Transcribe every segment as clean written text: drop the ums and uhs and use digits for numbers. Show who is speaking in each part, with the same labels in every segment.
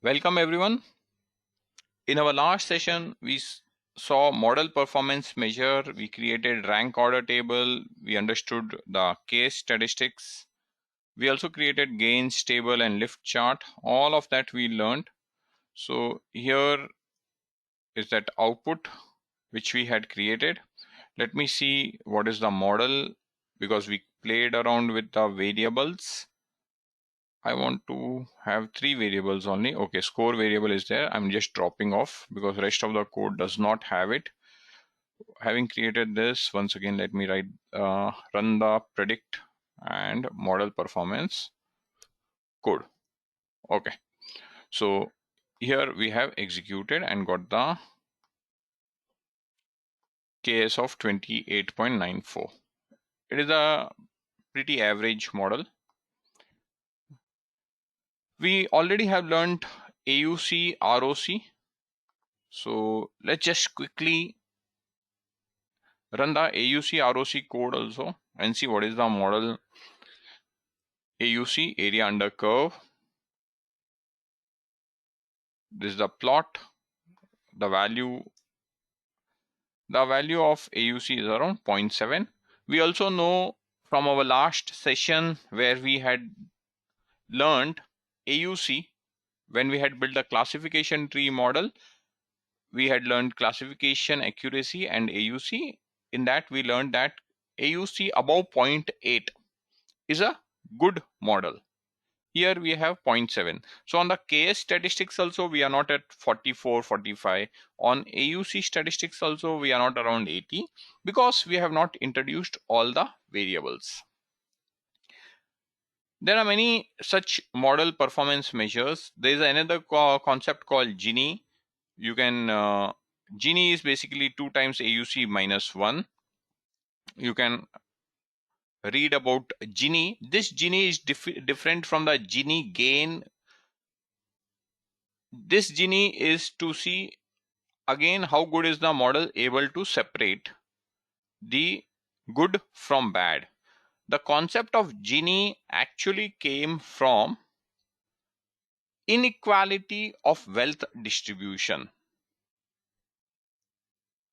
Speaker 1: Welcome everyone. In our last session, we saw model performance measure. We created rank order table. We understood the case statistics. We also created gains table and lift chart. All of that we learned. So here is that output which we had created. Let me see what is the model because we played around with the variables. I want to have three variables only. Okay, score variable is there. I'm just dropping off because rest of the code does not have it. Having created this, once again, let me run the predict and model performance code. Okay, so here we have executed and got the KS of 28.94. It is a pretty average model. We already have learned AUC, ROC. So let's just quickly run the AUC ROC code also and see what is the model. AUC, area under curve. This is the plot. The value of AUC is around 0.7. We also know from our last session where we had learned AUC, when we had built a classification tree model, we had learned classification accuracy and AUC. In that we learned that AUC above 0.8 is a good model. Here we have 0.7. So on the KS statistics also we are not at 44, 45. On AUC statistics also we are not around 80 because we have not introduced all the variables. There are many such model performance measures. There is another concept called Gini. You can Gini is basically 2 times AUC minus 1. You can read about Gini. This Gini is different from the Gini gain. This Gini is to see again how good is the model able to separate the good from bad. The concept of Gini actually came from inequality of wealth distribution.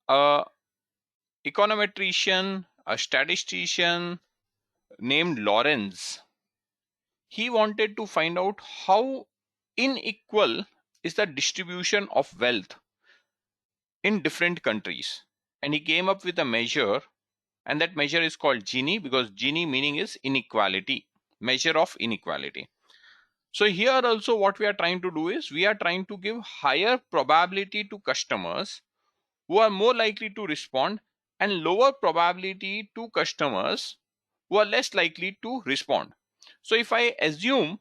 Speaker 1: A econometrician, a statistician named Lorenz, he wanted to find out how unequal is the distribution of wealth in different countries, and he came up with a measure, and that measure is called Gini because Gini meaning is inequality, measure of inequality. So here also what we are trying to do is we are trying to give higher probability to customers who are more likely to respond and lower probability to customers who are less likely to respond. So if I assume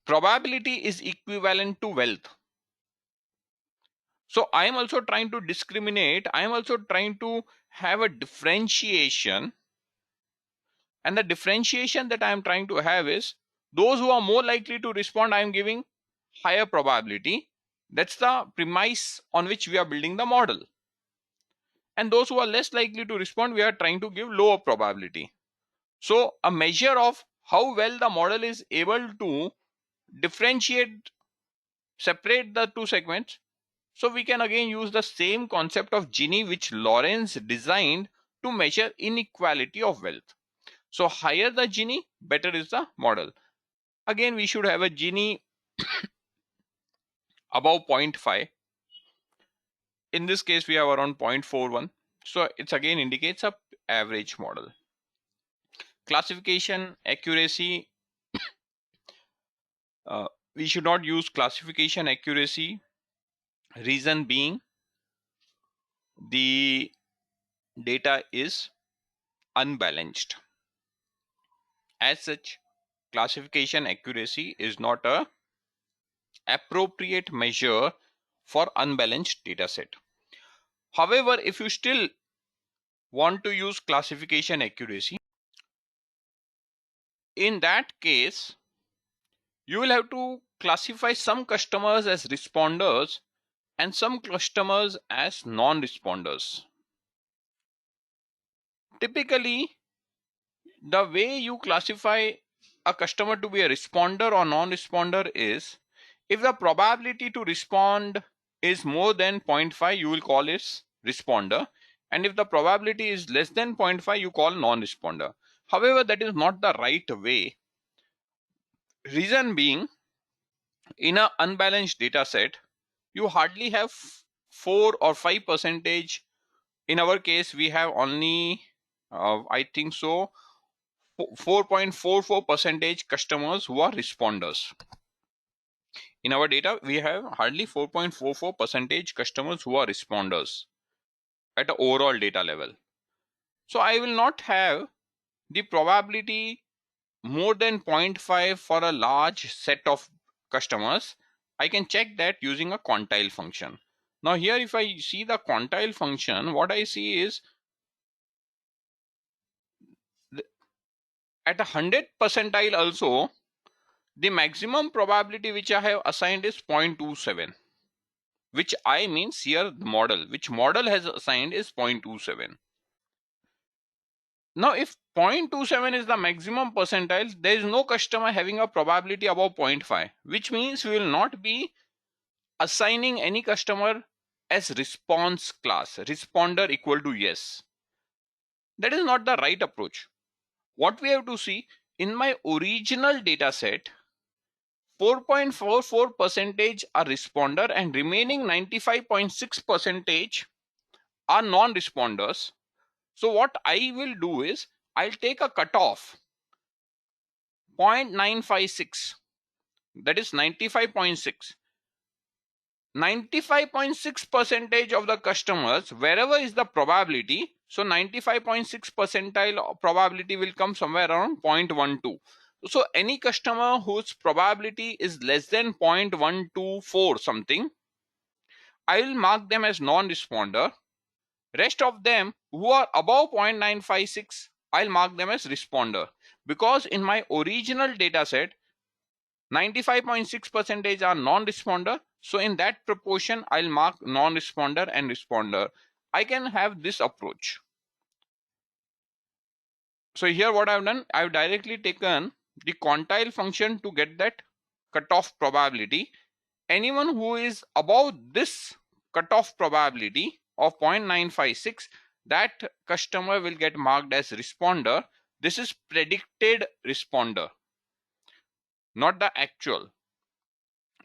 Speaker 1: probability is equivalent to wealth, so I am also trying to discriminate, I am also trying to have a differentiation, and the differentiation that I am trying to have is those who are more likely to respond I am giving higher probability. That's the premise on which we are building the model. And those who are less likely to respond we are trying to give lower probability. So a measure of how well the model is able to differentiate, separate the two segments. So we can again use the same concept of Gini which Lorenz designed to measure inequality of wealth. So higher the Gini, better is the model. Again, we should have a Gini above 0.5. In this case, we have around 0.41. So it's again indicates a average model. Classification accuracy. We should not use classification accuracy. Reason being, the data is unbalanced. As such, classification accuracy is not a appropriate measure for unbalanced data set. However, if you still want to use classification accuracy, in that case, you will have to classify some customers as responders and some customers as non-responders. Typically, the way you classify a customer to be a responder or non-responder is If the probability to respond is more than 0.5, you will call it responder. And if the probability is less than 0.5, you call non-responder. However, that is not the right way. Reason being, in an unbalanced data set, you hardly have 4 or 5 percentage. In our case, we have only, I think so, 4.44 percentage customers who are responders. In our data, we have hardly 4.44 percentage customers who are responders at the overall data level. So I will not have the probability more than 0.5 for a large set of customers. I can check that using a quantile function. Now here, if I see the quantile function, what I see is at a 100 percentile also, the maximum probability which I have assigned is 0.27, which I means here the model, which model has assigned is 0.27. Now, if 0.27 is the maximum percentile, there is no customer having a probability above 0.5, which means we will not be assigning any customer as response class, responder equal to yes. That is not the right approach. What we have to see, in my original data set, 4.44 percentage are responder and remaining 95.6 percentage are non-responders. So what I will do is, I'll take a cutoff 0.956, that is 95.6. 95.6 percentage of the customers, wherever is the probability, so 95.6 percentile probability will come somewhere around 0.12. So any customer whose probability is less than 0.124 something, I will mark them as non-responder. Rest of them who are above 0.956, I'll mark them as responder, because in my original data set 95.6 percentage are non-responder. So in that proportion, I'll mark non-responder and responder. I can have this approach. So here what I've done, I've directly taken the quantile function to get that cutoff probability. Anyone who is above this cutoff probability of 0.956, that customer will get marked as responder. This is predicted responder, not the actual.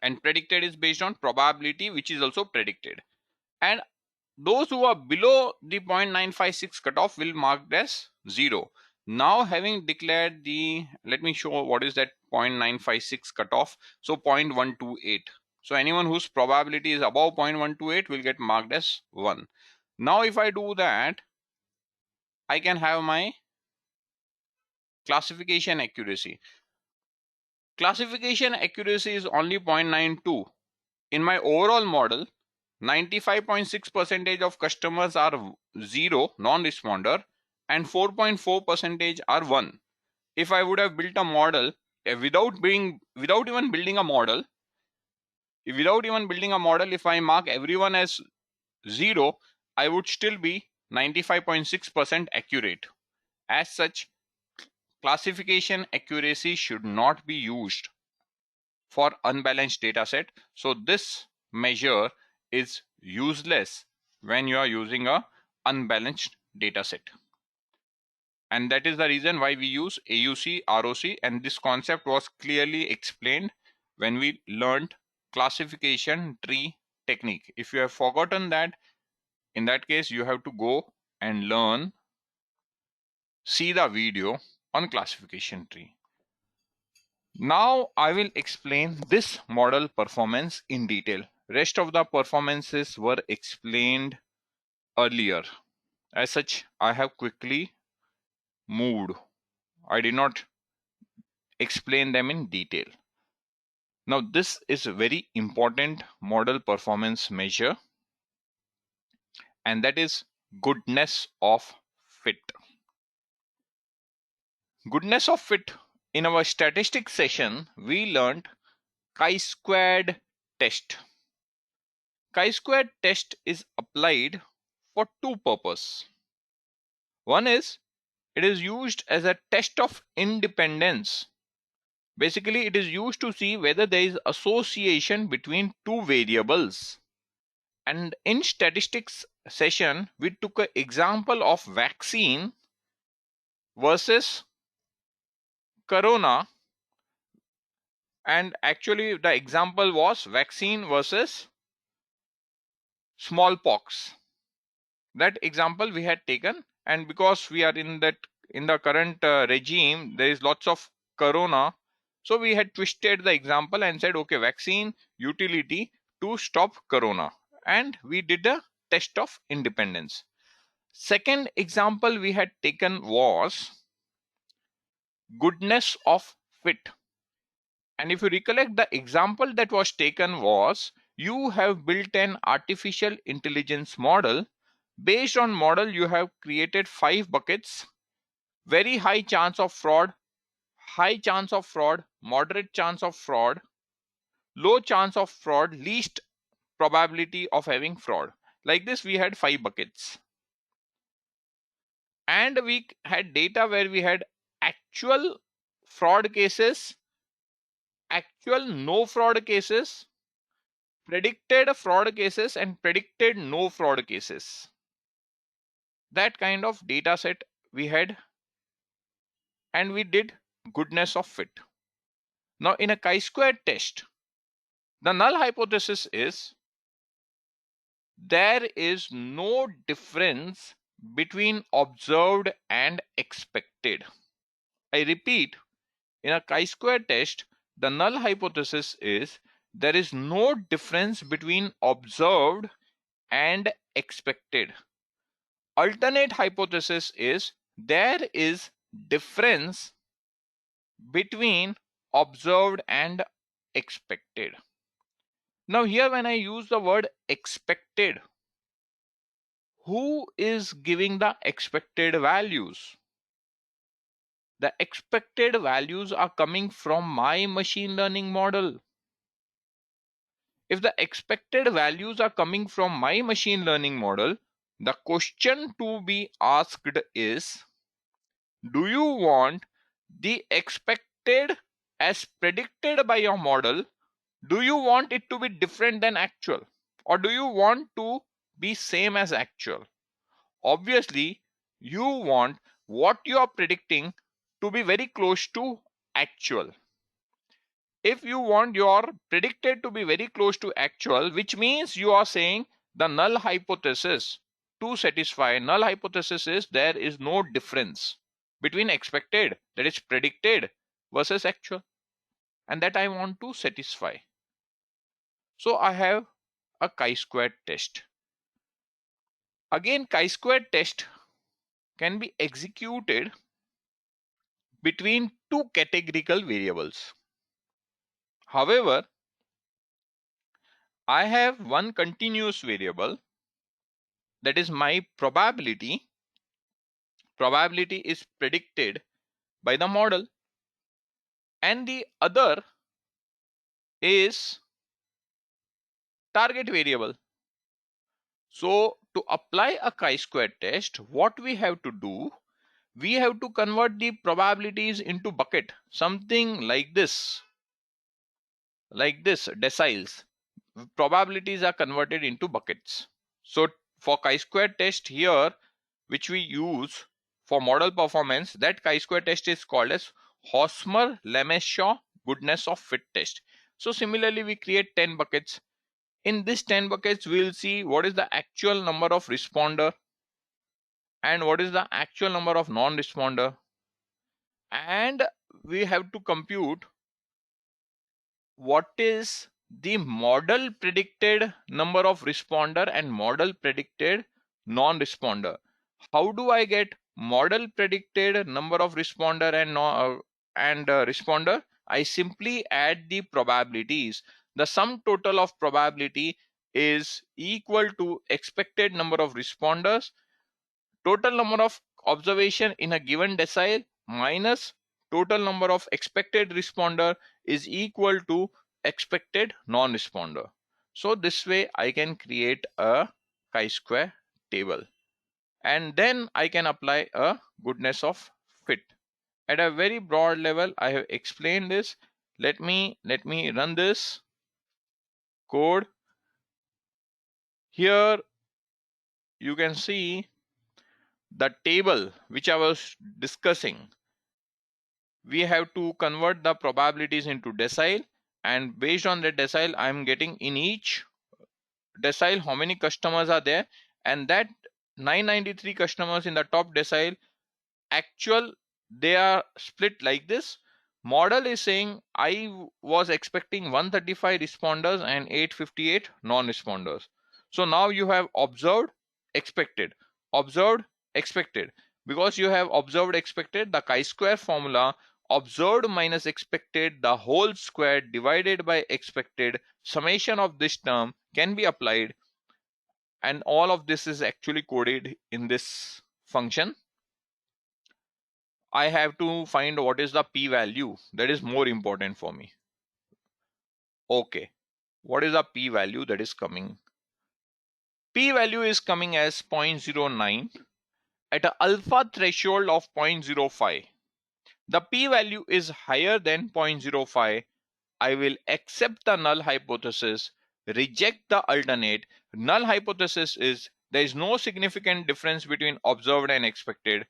Speaker 1: And predicted is based on probability, which is also predicted. And those who are below the 0.956 cutoff will marked as 0. Now having declared the, let me show what is that 0.956 cutoff. So 0.128. So anyone whose probability is above 0.128 will get marked as 1. Now if I do that, I can have my classification accuracy. Classification accuracy is only 0.92. In my overall model, 95.6 percentage of customers are 0, non-responder, and 4.4 percentage are 1. If I would have built a model without even building a model, if I mark everyone as 0, I would still be 95.6% accurate. As such, classification accuracy should not be used for unbalanced data set. So this measure is useless when you are using a unbalanced data set. And that is the reason why we use AUC, ROC, and this concept was clearly explained when we learned classification tree technique. If you have forgotten that, in that case, you have to go and see the video on classification tree. Now I will explain this model performance in detail. Rest of the performances were explained earlier. As such, I have quickly moved. I did not explain them in detail. Now this is a very important model performance measure, and that is goodness of fit. Goodness of fit. In our statistics session, we learned chi-squared test. Chi-squared test is applied for two purposes. One is, it is used as a test of independence Basically, it is used to see whether there is association between two variables. And in statistics session, we took an example of vaccine versus corona. And actually, the example was vaccine versus smallpox. That example we had taken, and because we are in the current regime, there is lots of corona, so we had twisted the example and said, okay, vaccine utility to stop corona, and we did a test of independence. Second example we had taken was goodness of fit. And if you recollect, the example that was taken was, you have built an artificial intelligence model. Based on model, you have created 5 buckets: very high chance of fraud, high chance of fraud, moderate chance of fraud, low chance of fraud, least probability of having fraud. Like this, we had 5 buckets. And we had data where we had actual fraud cases, actual no fraud cases, predicted fraud cases, and predicted no fraud cases. That kind of data set we had, and we did goodness of fit. Now, in a chi-square test, the null hypothesis is there is no difference between observed and expected. I repeat, in a chi-square test, the null hypothesis is there is no difference between observed and expected. Alternate hypothesis is there is difference between observed and expected. Now here, when I use the word expected, who is giving the expected values? The expected values are coming from my machine learning model. If the expected values are coming from my machine learning model, the question to be asked is, do you want the expected as predicted by your model? Do you want it to be different than actual, or do you want to be same as actual? Obviously, you want what you are predicting to be very close to actual. If you want your predicted to be very close to actual, which means you are saying the null hypothesis to satisfy, null hypothesis is there is no difference between expected, that is predicted, versus actual, and that I want to satisfy. So I have a chi-square test. Again, chi-square test can be executed between two categorical variables. However, I have one continuous variable, that is my probability. Probability is predicted by the model, and the other is target variable. So to apply a chi-square test, what we have to do, we have to convert the probabilities into bucket, something like this, deciles. Probabilities are converted into buckets. So for chi-square test here, which we use for model performance, that chi-square test is called as Hosmer-Lemeshaw goodness of fit test. So similarly, we create 10 buckets. In this 10 buckets, we will see what is the actual number of responder and what is the actual number of non-responder, and we have to compute what is the model predicted number of responder and model predicted non-responder. How do I get model predicted number of responder and responder? I simply add the probabilities. The sum total of probability is equal to expected number of responders, total number of observation in a given decile, minus total number of expected responder is equal to expected non-responder. So this way I can create a chi-square table, and then I can apply a goodness of fit. At a very broad level, I have explained this. Let me run this code. Here you can see the table which I was discussing. We have to convert the probabilities into decile, and based on the decile I'm getting in each decile how many customers are there, and that 993 customers in the top decile actual they are split like this. Model is saying was expecting 135 responders and 858 non-responders. So now you have observed, expected, observed, expected. Because you have observed, expected, the chi-square formula, observed minus expected the whole square divided by expected, summation of this term can be applied, and all of this is actually coded in this function. I have to find what is the p-value. That is more important for me. Okay, what is the p-value that is coming? P-value is coming as 0.09 at an alpha threshold of 0.05. The p-value is higher than 0.05. I will accept the null hypothesis, reject the alternate. Null hypothesis is there is no significant difference between observed and expected.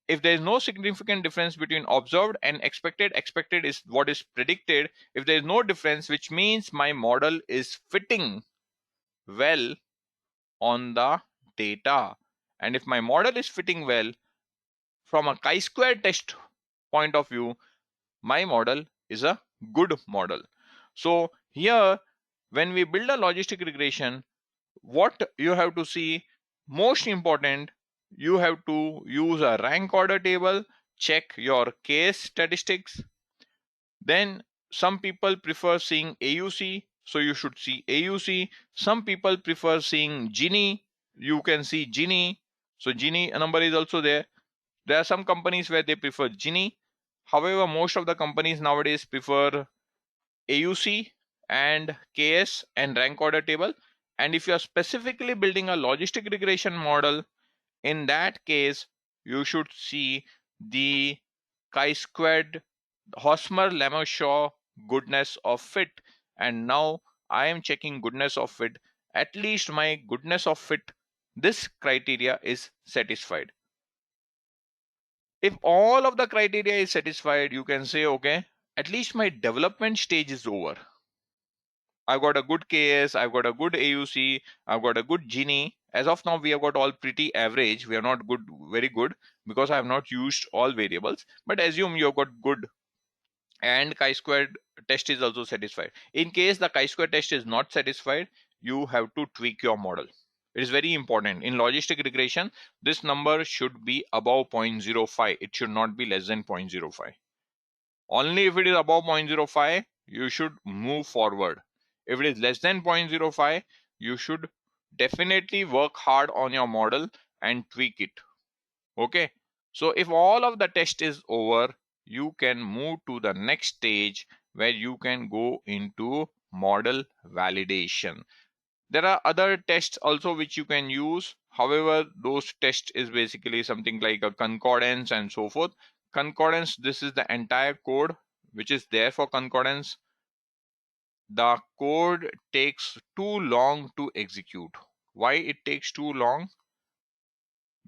Speaker 1: If there is no significant difference between observed and expected, expected is what is predicted. If there is no difference, which means my model is fitting well on the data. And if my model is fitting well from a chi-square test point of view, my model is a good model. So here, when we build a logistic regression, what you have to see, most important, you have to use a rank order table, check your case statistics. Then some people prefer seeing AUC, so you should see AUC. Some people prefer seeing Gini, you can see Gini, so Gini number is also there. There are some companies where they prefer Gini. However, most of the companies nowadays prefer AUC and KS and rank order table. And if you are specifically building a logistic regression model, in that case, you should see the chi-squared Hosmer-Lemma-Shaw goodness of fit. And now I am checking goodness of fit. At least my goodness of fit, this criteria is satisfied. If all of the criteria is satisfied, you can say, okay, at least my development stage is over. I've got a good KS, I've got a good AUC, I've got a good Gini. As of now, we have got all pretty average. We are not good, very good, because I have not used all variables. But assume you have got good, and chi-squared test is also satisfied. In case the chi-square test is not satisfied, you have to tweak your model. It is very important. In logistic regression, this number should be above 0.05. It should not be less than 0.05. Only if it is above 0.05, you should move forward. If it is less than 0.05, you should definitely work hard on your model and tweak it. Okay. So if all of the test is over, you can move to the next stage where you can go into model validation. There are other tests also which you can use. However, those tests is basically something like a concordance and so forth. Concordance, this is the entire code which is there for concordance. The code takes too long to execute. Why it takes too long?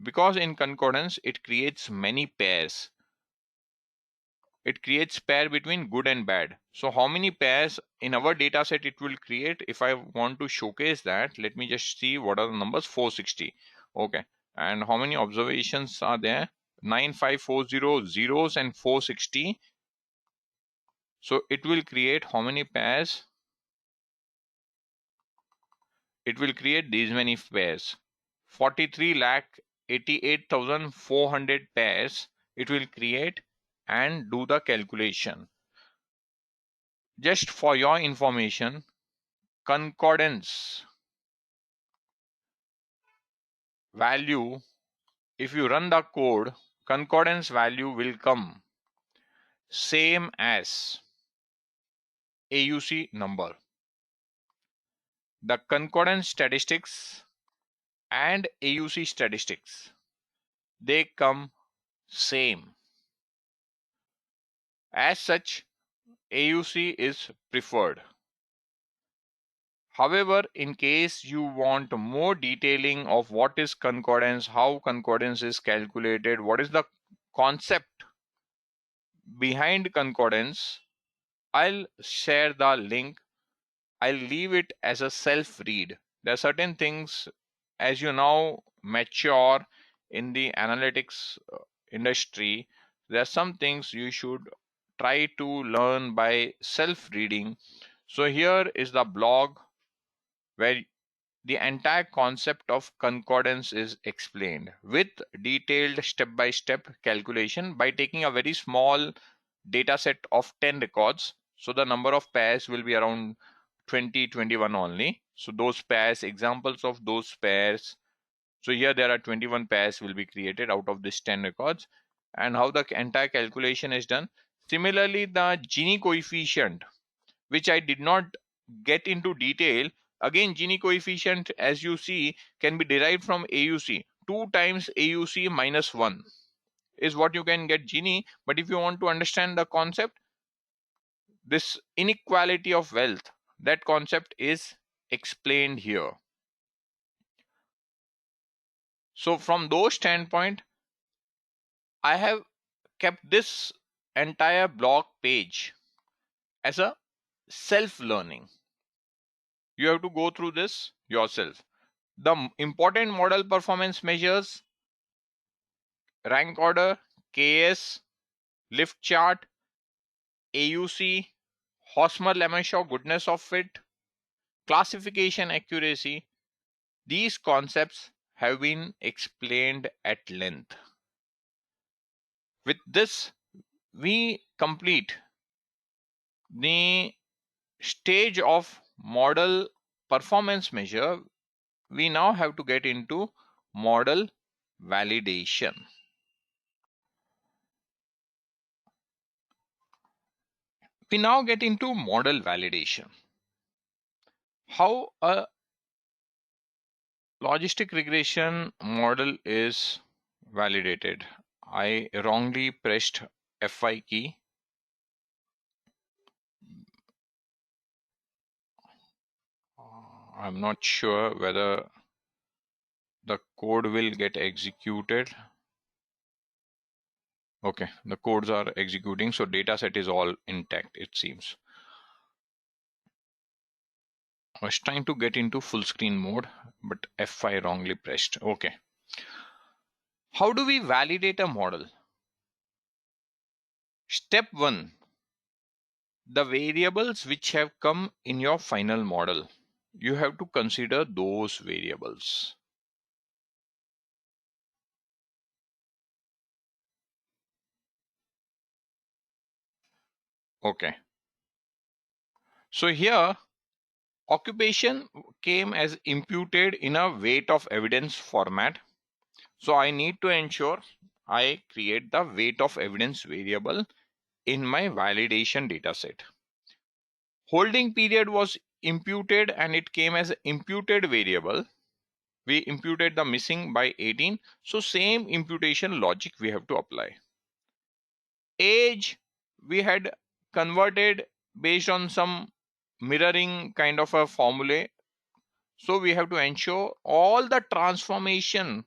Speaker 1: Because in concordance it creates many pairs. It creates pair between good and bad. So how many pairs in our data set it will create? If I want to showcase that, let me just see what are the numbers. 460. Okay. And how many observations are there? 9540 zeros and 460. So it will create how many pairs? It will create these many pairs. 43,88,400 pairs it will create and do the calculation. Just for your information, concordance value, if you run the code, concordance value will come same as AUC number. The concordance statistics and AUC statistics, they come same. As such, AUC is preferred. However, in case you want more detailing of what is concordance, how concordance is calculated, what is the concept behind concordance, I'll share the link. I'll leave it as a self read. There are certain things, as you now mature in the analytics industry, there are some things you should try to learn by self reading. So, here is the blog where the entire concept of concordance is explained with detailed step by step calculation by taking a very small data set of 10 records. So the number of pairs will be around 20, 21 only. So those pairs, examples of those pairs. So here there are 21 pairs will be created out of this 10 records, and how the entire calculation is done. Similarly, the Gini coefficient, which I did not get into detail. Again, Gini coefficient, as you see, can be derived from AUC. 2 times AUC minus 1 is what you can get Gini. But if you want to understand the concept, this inequality of wealth, that concept is explained here. So from those standpoint, I have kept this entire blog page as a self-learning. You have to go through this yourself. The important model performance measures: rank order, KS, lift chart, AUC, Hosmer-Lemeshow goodness of fit, classification accuracy. These concepts have been explained at length. With this, we complete the stage of model performance measure. We now have to get into model validation. We now get into model validation. How a logistic regression model is validated. I wrongly pressed F5 key. I'm not sure whether the code will get executed. Okay, the codes are executing, so data set is all intact, it seems. I was trying to get into full screen mode, but F5 wrongly pressed. Okay. How do we validate a model? Step 1. The variables which have come in your final model, you have to consider those variables. Okay. So here, occupation came as imputed in a weight of evidence format. So I need to ensure I create the weight of evidence variable in my validation dataset. Holding period was imputed and it came as imputed variable. We imputed the missing by 18. So same imputation logic we have to apply. Age, we had converted based on some mirroring kind of a formula. So we have to ensure all the transformation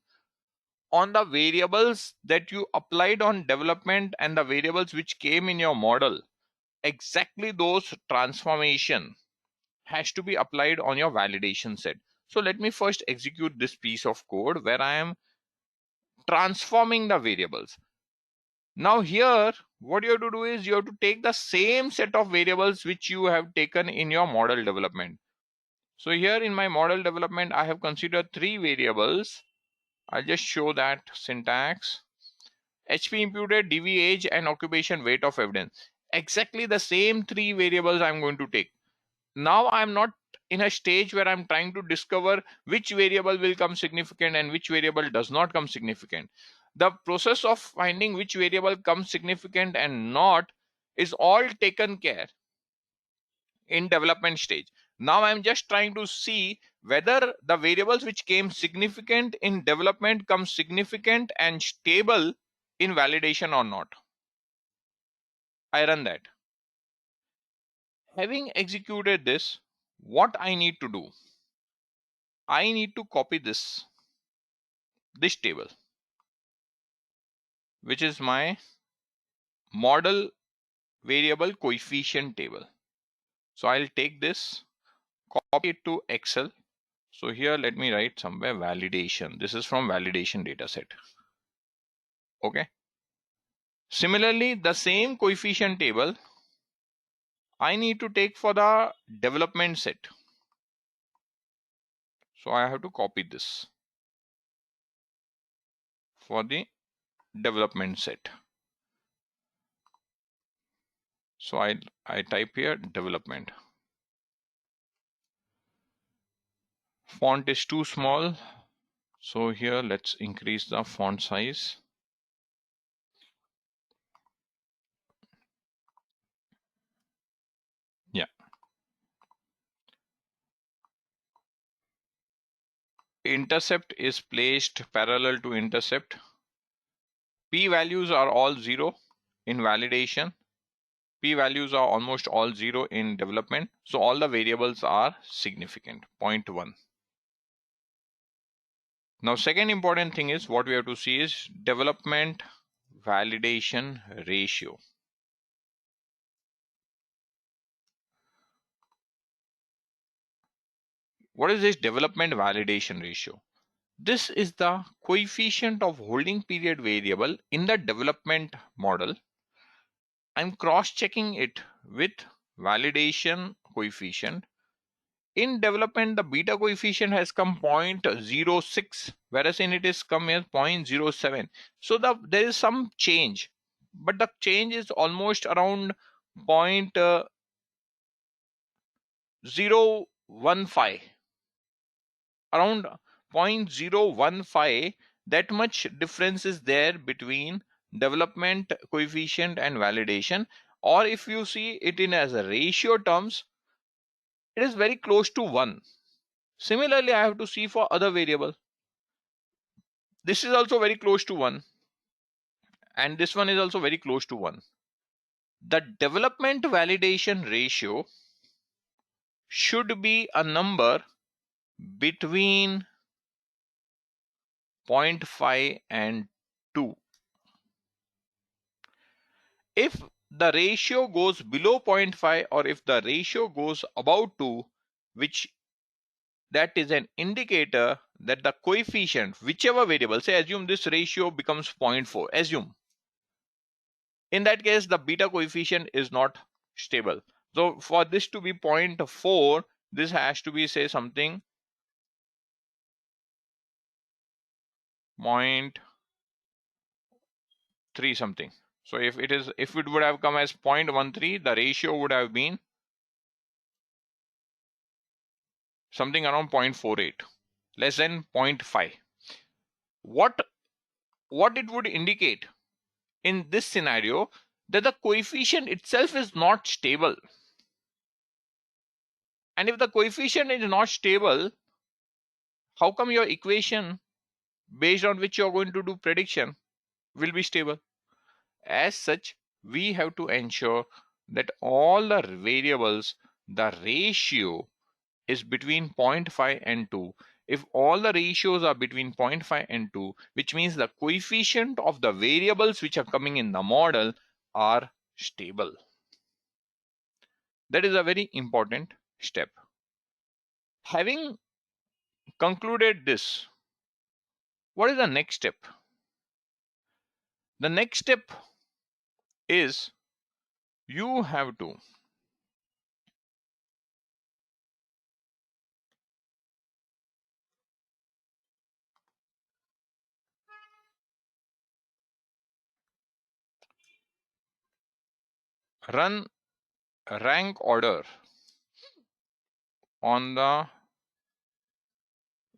Speaker 1: on the variables that you applied on development and the variables which came in your model, exactly those transformation has to be applied on your validation set. So let me first execute this piece of code where I am transforming the variables. Now here, what you have to do is you have to take the same set of variables which you have taken in your model development. So here in my model development, I have considered 3 variables. I'll just show that syntax. HP imputed, DV age, and occupation weight of evidence. Exactly the same 3 variables I'm going to take. Now I'm not in a stage where I'm trying to discover which variable will come significant and which variable does not come significant. The process of finding which variable comes significant and not is all taken care in development stage. Now I'm just trying to see whether the variables which came significant in development come significant and stable in validation or not. I run that. Having executed this, what I need to do, I need to copy this table, which is my model variable coefficient table. So I'll take this, copy it to Excel. So here let me write somewhere validation. This is from validation dataset. Okay. Similarly, the same coefficient table I need to take for the development set. So I have to copy this for the development set. So I type here development. Font is too small. So here let's increase the font size. Yeah. Intercept is placed parallel to intercept. P values are all 0 in validation. P values are almost all 0 in development. So all the variables are significant. 0.1. Now, second important thing is what we have to see is development validation ratio. What is this development validation ratio? This is the coefficient of holding period variable in the development model. I'm cross-checking it with validation coefficient. In development, the beta coefficient has come 0.06, whereas in it is come as 0.07. So there is some change, but the change is almost around 0.015, around 0.015. That much difference is there between development coefficient and validation. Or if you see it in as a ratio terms, it is very close to 1. Similarly, I have to see for other variable. This is also very close to 1, and this one is also very close to 1. The development validation ratio should be a number between 0.5 and 2. If the ratio goes below 0.5 or if the ratio goes above 2, which that is an indicator that the coefficient, whichever variable, say assume this ratio becomes 0.4, assume, in that case the beta coefficient is not stable. So for this to be 0.4, this has to be say something 0.3 something. So if it would have come as 0.13, the ratio would have been something around 0.48, less than 0.5. What it would indicate in this scenario, that the coefficient itself is not stable. And if the coefficient is not stable, how come your equation based on which you're going to do prediction will be stable? As such, we have to ensure that all the variables, the ratio is between 0.5 and 2. If all the ratios are between 0.5 and 2, which means the coefficient of the variables which are coming in the model are stable. That is a very important step. Having concluded this, what is the next step? The next step is you have to run rank order on the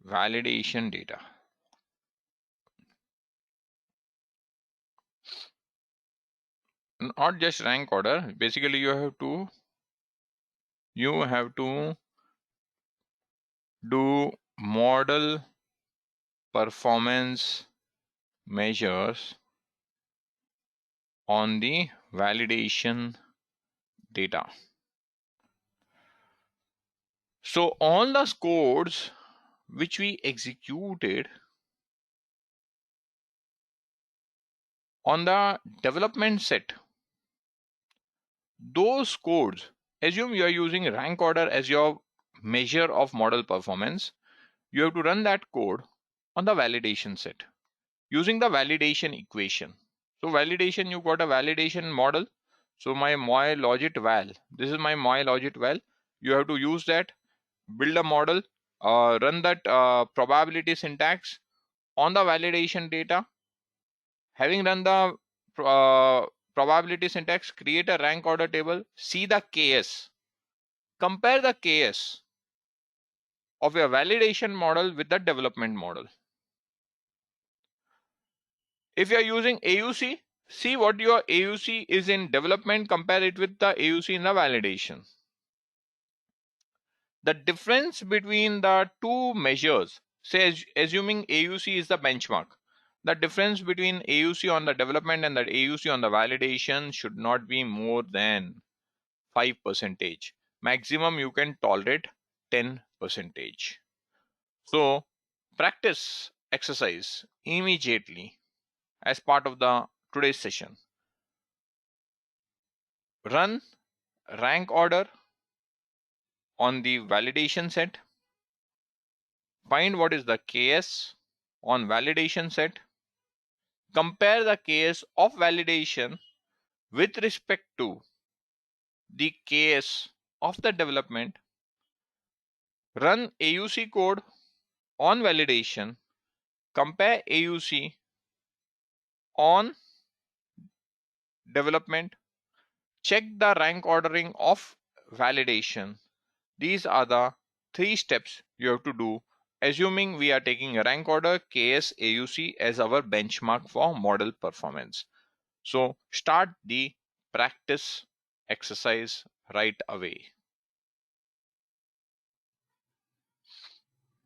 Speaker 1: validation data. Not just rank order, basically you have to do model performance measures on the validation data. So all the codes which we executed on the development set, those codes, assume you are using rank order as your measure of model performance, you have to run that code on the validation set using the validation equation. So validation, you got a validation model. So my logit val, this is my logit val. You have to use that, build a model, run that probability syntax on the validation data. Having run the probability syntax, create a rank order table, see the KS, compare the KS of your validation model with the development model. If you are using AUC, see what your AUC is in development, compare it with the AUC in the validation. The difference between the two measures, say assuming AUC is the benchmark, the difference between AUC on the development and the AUC on the validation should not be more than 5%. Maximum you can tolerate 10%. So practice exercise immediately as part of the today's session. Run rank order on the validation set. Find what is the KS on validation set. Compare the KS of validation with respect to the KS of the development. Run AUC code on validation. Compare AUC on development. Check the rank ordering of validation. These are the 3 steps you have to do, assuming we are taking a rank order, KS, AUC as our benchmark for model performance. So start the practice exercise right away.